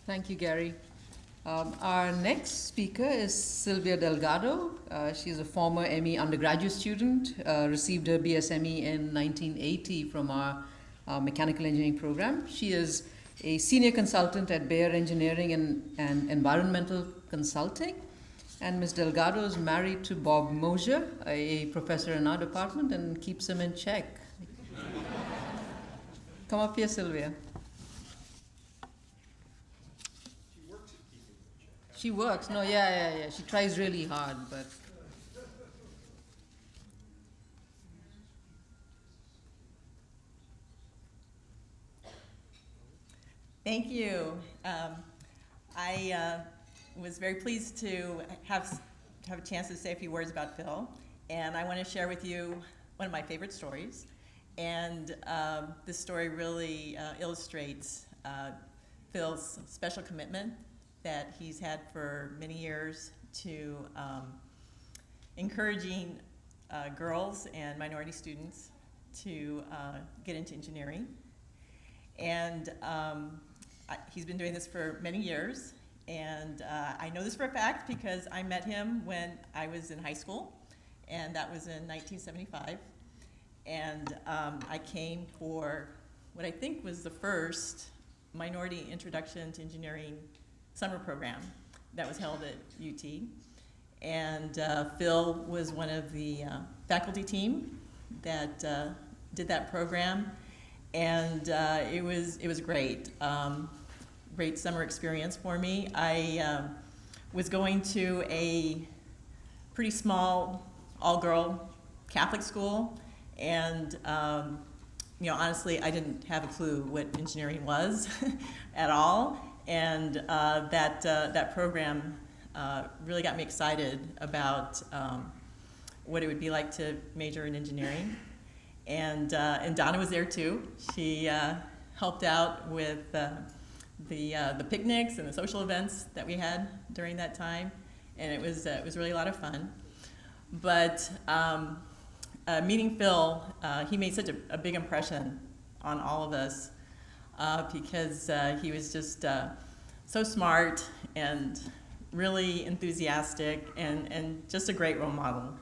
Thank you, Gary. Our next speaker is Sylvia Delgado. She's a former ME undergraduate student, received her BSME in 1980 from our mechanical engineering program. She is a senior consultant at Bayer Engineering and Environmental Consulting. And Ms. Delgado is married to Bob Moser, a professor in our department, and keeps him in check. Come up here, Sylvia. She works. No, yeah. She tries really hard, but. Thank you. I was very pleased to have a chance to say a few words about Phil, and I want to share with you one of my favorite stories. And this story really illustrates Phil's special commitment that he's had for many years to encouraging girls and minority students to get into engineering. And he's been doing this for many years, and I know this for a fact because I met him when I was in high school, and that was in 1975. And I came for what I think was the first Minority Introduction to Engineering summer program that was held at UT. And Phil was one of the faculty team that did that program. And it was great. Great summer experience for me. I was going to a pretty small all-girl Catholic school, and honestly, I didn't have a clue what engineering was at all. And that program really got me excited about what it would be like to major in engineering. And Donna was there too. She helped out with the picnics and the social events that we had during that time, and it was really a lot of fun. But meeting Phil, he made such a big impression on all of us because he was just so smart and really enthusiastic and just a great role model.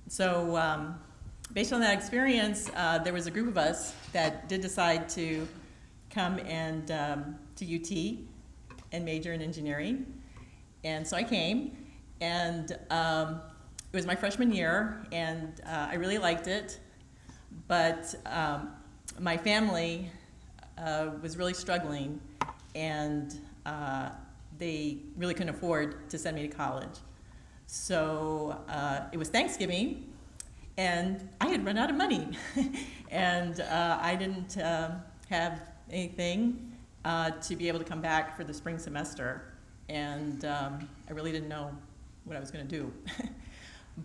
So based on that experience, there was a group of us that did decide to come and to UT and major in engineering. And so I came, and it was my freshman year, and I really liked it, but my family was really struggling, and they really couldn't afford to send me to college. So it was Thanksgiving, and I had run out of money, and I didn't have anything to be able to come back for the spring semester, and I really didn't know what I was going to do.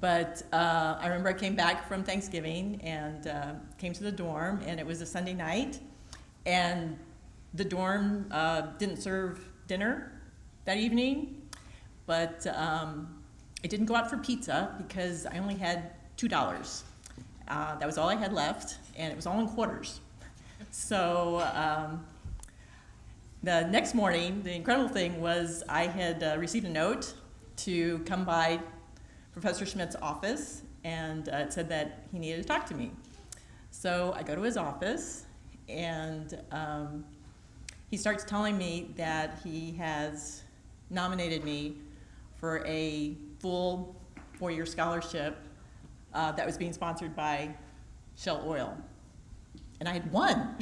But I remember I came back from Thanksgiving and came to the dorm, and it was a Sunday night, and the dorm didn't serve dinner that evening, but I didn't go out for pizza because I only had $2. That was all I had left, and it was all in quarters. So the next morning, the incredible thing was I had received a note to come by Professor Schmidt's office, and it said that he needed to talk to me. So I go to his office, and he starts telling me that he has nominated me for a full 4-year scholarship that was being sponsored by Shell Oil. And I had won.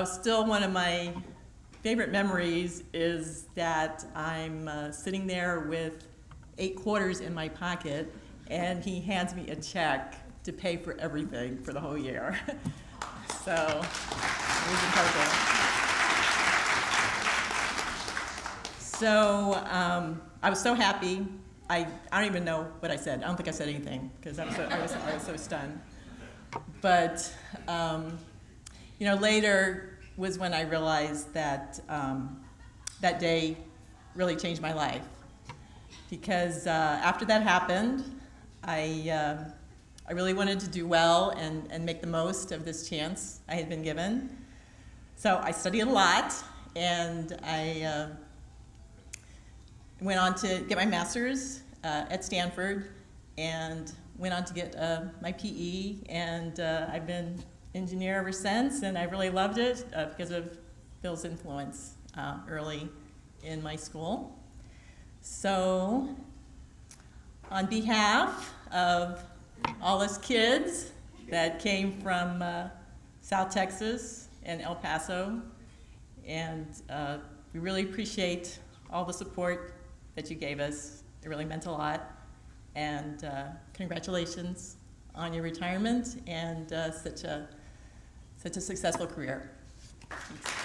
Still one of my favorite memories is that I'm sitting there with 8 quarters in my pocket, and he hands me a check to pay for everything for the whole year. So it was incredible. So I was so happy. I don't even know what I said. I don't think I said anything because I was so stunned. But later was when I realized that that day really changed my life. Because after that happened, I really wanted to do well and make the most of this chance I had been given. So I studied a lot, and I went on to get my master's at Stanford, and went on to get my PE, and I've been engineer ever since, and I really loved it because of Phil's influence early in my school. So, on behalf of all us kids that came from South Texas and El Paso, and we really appreciate all the support that you gave us. It really meant a lot, and congratulations on your retirement and such a successful career. Thanks.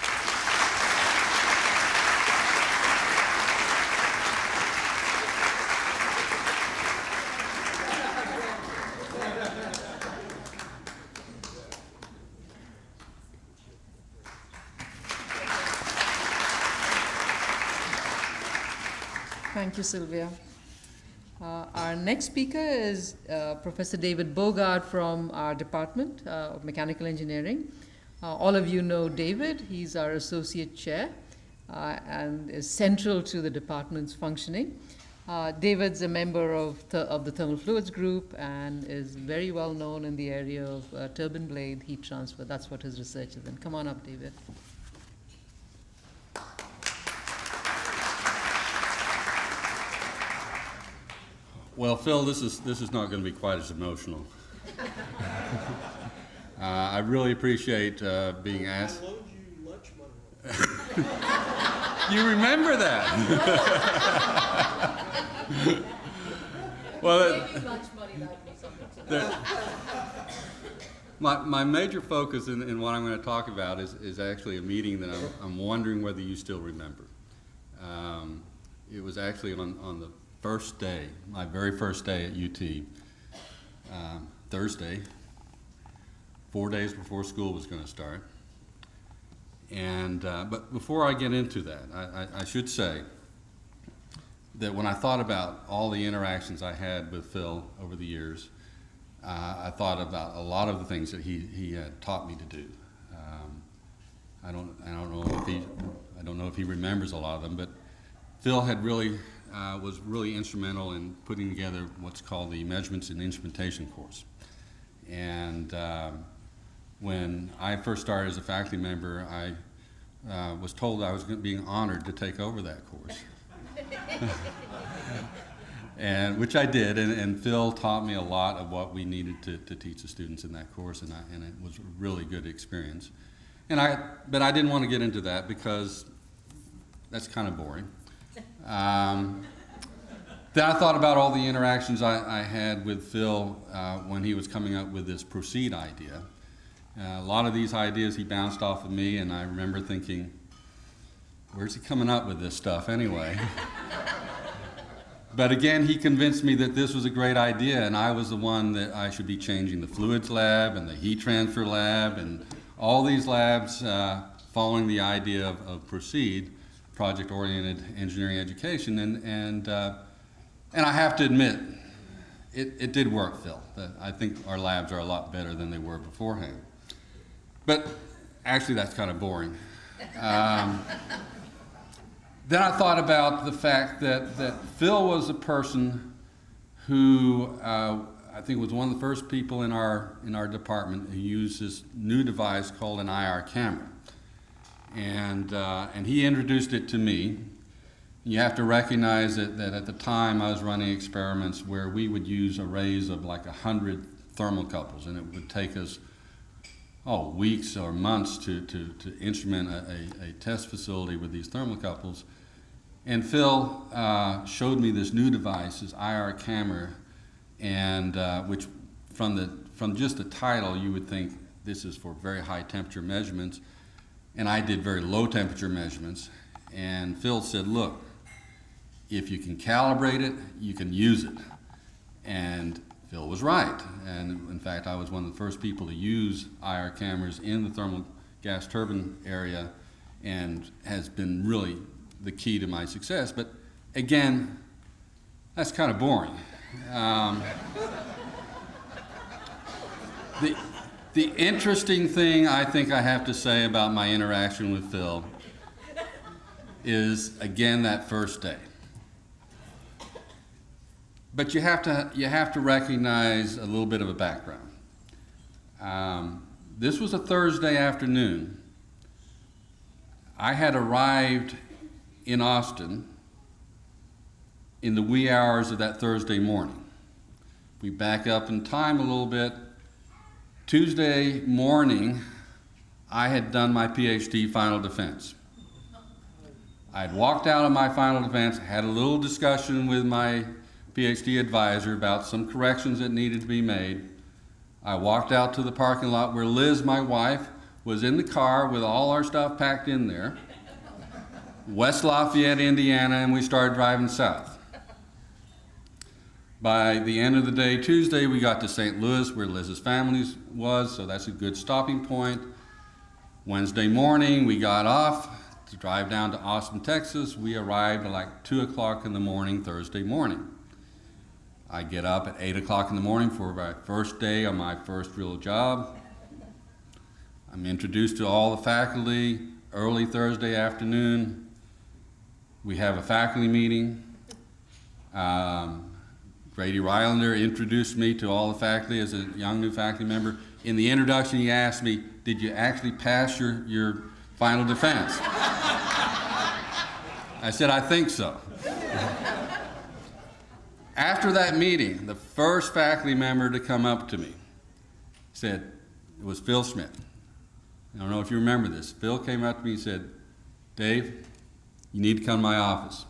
Thank you, Sylvia. Our next speaker is Professor David Bogard from our Department of Mechanical Engineering. All of you know David. He's our Associate Chair and is central to the department's functioning. David's a member of the Thermal Fluids Group and is very well known in the area of turbine blade heat transfer. That's what his research is in. Come on up, David. Well, Phil, this is not going to be quite as emotional. I really appreciate being asked. I loaned you lunch money. You remember that? Well, my major focus in what I'm going to talk about is actually a meeting that I'm wondering whether you still remember. It was actually on the first day, my very first day at UT, Thursday, 4 days before school was going to start. And but before I get into that, I should say that when I thought about all the interactions I had with Phil over the years, I thought about a lot of the things that he had taught me to do. I don't know if he remembers a lot of them, but Phil had was really instrumental in putting together what's called the Measurements and Instrumentation course. And when I first started as a faculty member, I was told I was being honored to take over that course. And which I did, and Phil taught me a lot of what we needed to teach the students in that course, and it was a really good experience. But I didn't want to get into that because that's kind of boring. Then I thought about all the interactions I had with Phil when he was coming up with this proceed idea. A lot of these ideas he bounced off of me, and I remember thinking, where's he coming up with this stuff anyway? But again, he convinced me that this was a great idea, and I was the one that I should be changing the fluids lab and the heat transfer lab and all these labs following the idea of proceed, project-oriented engineering education, and I have to admit, it did work, Phil. I think our labs are a lot better than they were beforehand. But actually, that's kind of boring. Then I thought about the fact that Phil was a person who I think was one of the first people in our department who used this new device called an IR camera. And he introduced it to me. You have to recognize that at the time I was running experiments where we would use arrays of like 100 thermocouples, and it would take us weeks or months to instrument a test facility with these thermocouples. And Phil showed me this new device, this IR camera, and which from just the title you would think this is for very high temperature measurements. And I did very low temperature measurements. And Phil said, look, if you can calibrate it, you can use it. And Phil was right. And in fact, I was one of the first people to use IR cameras in the thermal gas turbine area, and has been really the key to my success. But again, that's kind of boring. The interesting thing I think I have to say about my interaction with Phil is, again, that first day. But you have to recognize a little bit of a background. This was a Thursday afternoon. I had arrived in Austin in the wee hours of that Thursday morning. We back up in time a little bit. Tuesday morning, I had done my PhD final defense. I had walked out of my final defense, had a little discussion with my PhD advisor about some corrections that needed to be made. I walked out to the parking lot where Liz, my wife, was in the car with all our stuff packed in there, West Lafayette, Indiana, and we started driving south. By the end of the day, Tuesday, we got to St. Louis, where Liz's family was, so that's a good stopping point. Wednesday morning, we got off to drive down to Austin, Texas. We arrived at like 2 o'clock in the morning, Thursday morning. I get up at 8 o'clock in the morning for my first day on my first real job. I'm introduced to all the faculty early Thursday afternoon. We have a faculty meeting. Grady Rylander introduced me to all the faculty as a young new faculty member. In the introduction, he asked me, did you actually pass your final defense? I said, I think so. After that meeting, the first faculty member to come up to me said, it was Phil Schmidt. I don't know if you remember this. Phil came up to me and said, Dave, you need to come to my office.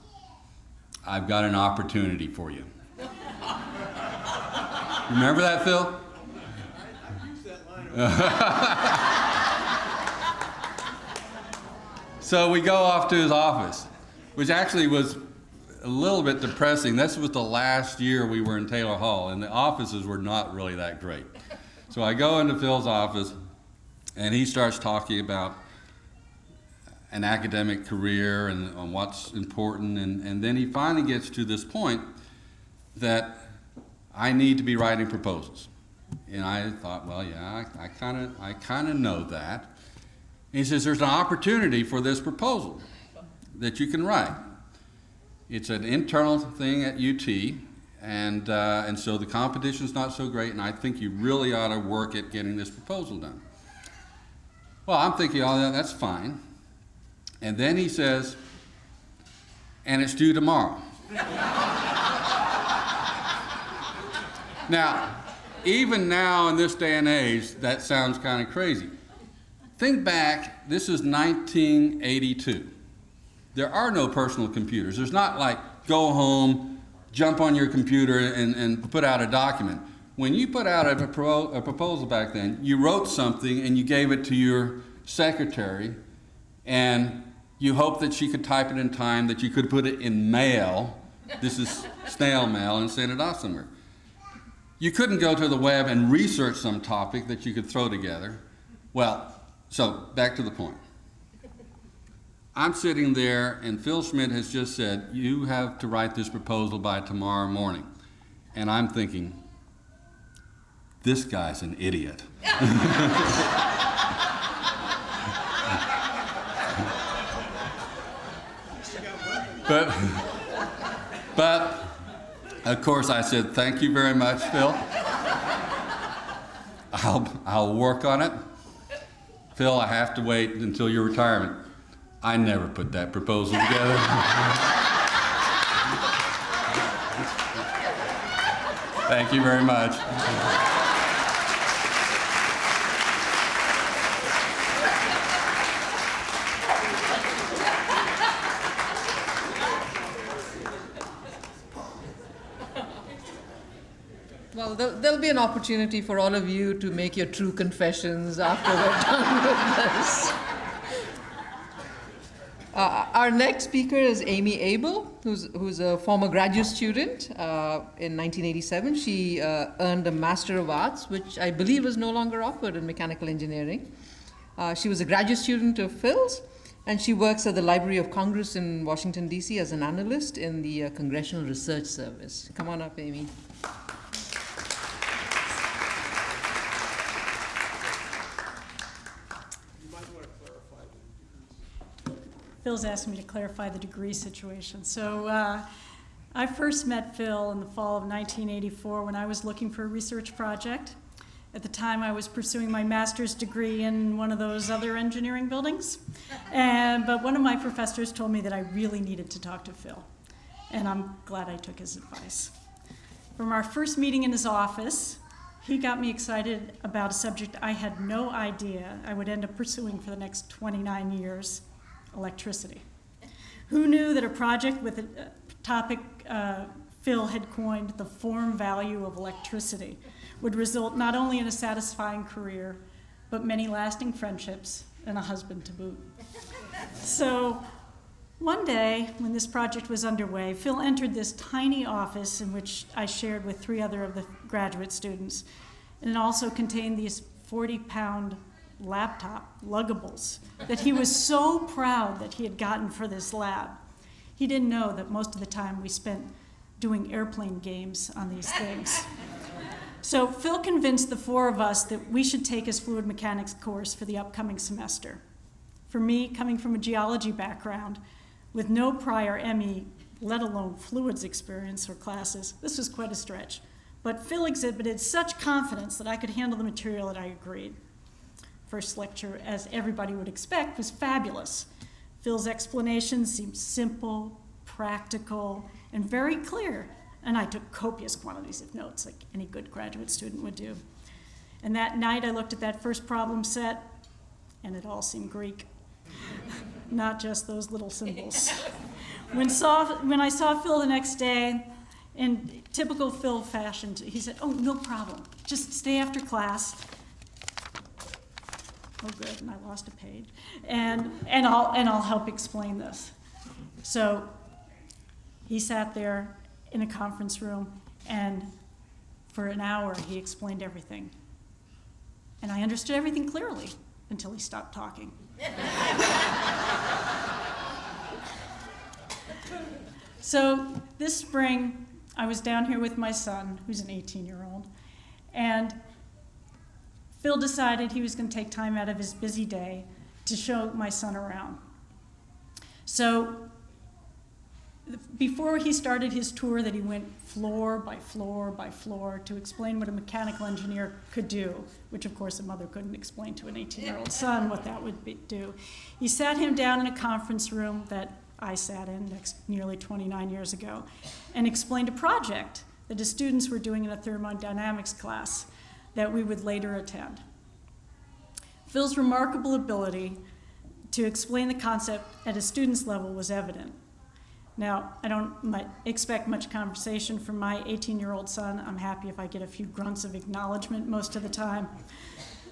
I've got an opportunity for you. Remember that, Phil? I've used that line. So we go off to his office, which actually was a little bit depressing. This was the last year we were in Taylor Hall, and the offices were not really that great. So I go into Phil's office, and he starts talking about an academic career and on what's important, and then he finally gets to this point that I need to be writing proposals. And I thought, well, yeah, I kind of know that. And he says, there's an opportunity for this proposal that you can write. It's an internal thing at UT, and so the competition's not so great, and I think you really ought to work at getting this proposal done. Well, I'm thinking, oh, that's fine. And then he says, and it's due tomorrow. Now, even now in this day and age, that sounds kind of crazy. Think back, this is 1982. There are no personal computers. There's not like go home, jump on your computer and put out a document. When you put out a proposal back then, you wrote something and you gave it to your secretary, and you hoped that she could type it in time, that you could put it in mail. This is snail mail, and send it off somewhere. You couldn't go to the web and research some topic that you could throw together. Well, so back to the point. I'm sitting there, and Phil Schmidt has just said, you have to write this proposal by tomorrow morning. And I'm thinking, this guy's an idiot. But of course I said, thank you very much, Phil. I'll work on it. Phil, I have to wait until your retirement. I never put that proposal together. Thank you very much. Well, there'll be an opportunity for all of you to make your true confessions after we're done with this. Our next speaker is Amy Abel, who's a former graduate student in 1987. She earned a Master of Arts, which I believe is no longer offered in mechanical engineering. She was a graduate student of Phil's, and she works at the Library of Congress in Washington, D.C. as an analyst in the Congressional Research Service. Come on up, Amy. Phil's asking me to clarify the degree situation. So I first met Phil in the fall of 1984 when I was looking for a research project. At the time, I was pursuing my master's degree in one of those other engineering buildings. But one of my professors told me that I really needed to talk to Phil. And I'm glad I took his advice. From our first meeting in his office, he got me excited about a subject I had no idea I would end up pursuing for the next 29 years, electricity. Who knew that a project with a topic Phil had coined the form value of electricity would result not only in a satisfying career, but many lasting friendships and a husband to boot. So one day, when this project was underway, Phil entered this tiny office in which I shared with 3 other of the graduate students, and it also contained these 40-pound laptop luggables that he was so proud that he had gotten for this lab. He didn't know that most of the time we spent doing airplane games on these things. So Phil convinced the 4 of us that we should take his fluid mechanics course for the upcoming semester. For me, coming from a geology background, with no prior ME, let alone fluids experience or classes, this was quite a stretch. But Phil exhibited such confidence that I could handle the material that I agreed. First lecture, as everybody would expect, was fabulous. Phil's explanation seemed simple, practical, and very clear. And I took copious quantities of notes, like any good graduate student would do. And that night, I looked at that first problem set, and it all seemed Greek. Not just those little symbols. When I saw Phil the next day, in typical Phil fashion, he said, "Oh, no problem. Just stay after class." Oh, good, and I lost a page. And I'll help explain this. So he sat there in a conference room, and for an hour he explained everything. And I understood everything clearly until he stopped talking. So this spring, I was down here with my son, who's an 18-year-old, and Phil decided he was going to take time out of his busy day to show my son around. So before he started his tour that he went floor by floor by floor to explain what a mechanical engineer could do, which of course a mother couldn't explain to an 18-year-old son what that would do, he sat him down in a conference room that I sat in nearly 29 years ago and explained a project that the students were doing in a thermodynamics class that we would later attend. Phil's remarkable ability to explain the concept at a student's level was evident. Now, I don't expect much conversation from my 18-year-old son. I'm happy if I get a few grunts of acknowledgement most of the time.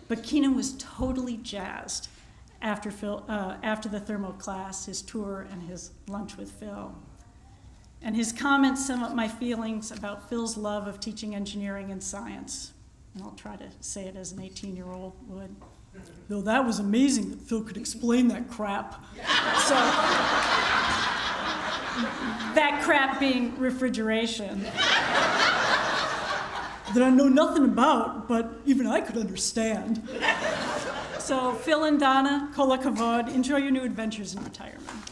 But Keenan was totally jazzed after the thermo class, his tour, and his lunch with Phil. And his comments sum up my feelings about Phil's love of teaching engineering and science. And I'll try to say it as an 18-year-old would. Though that was amazing that Phil could explain that crap. So, that crap being refrigeration. That I know nothing about, but even I could understand. So Phil and Donna, kol hakavod, enjoy your new adventures in retirement.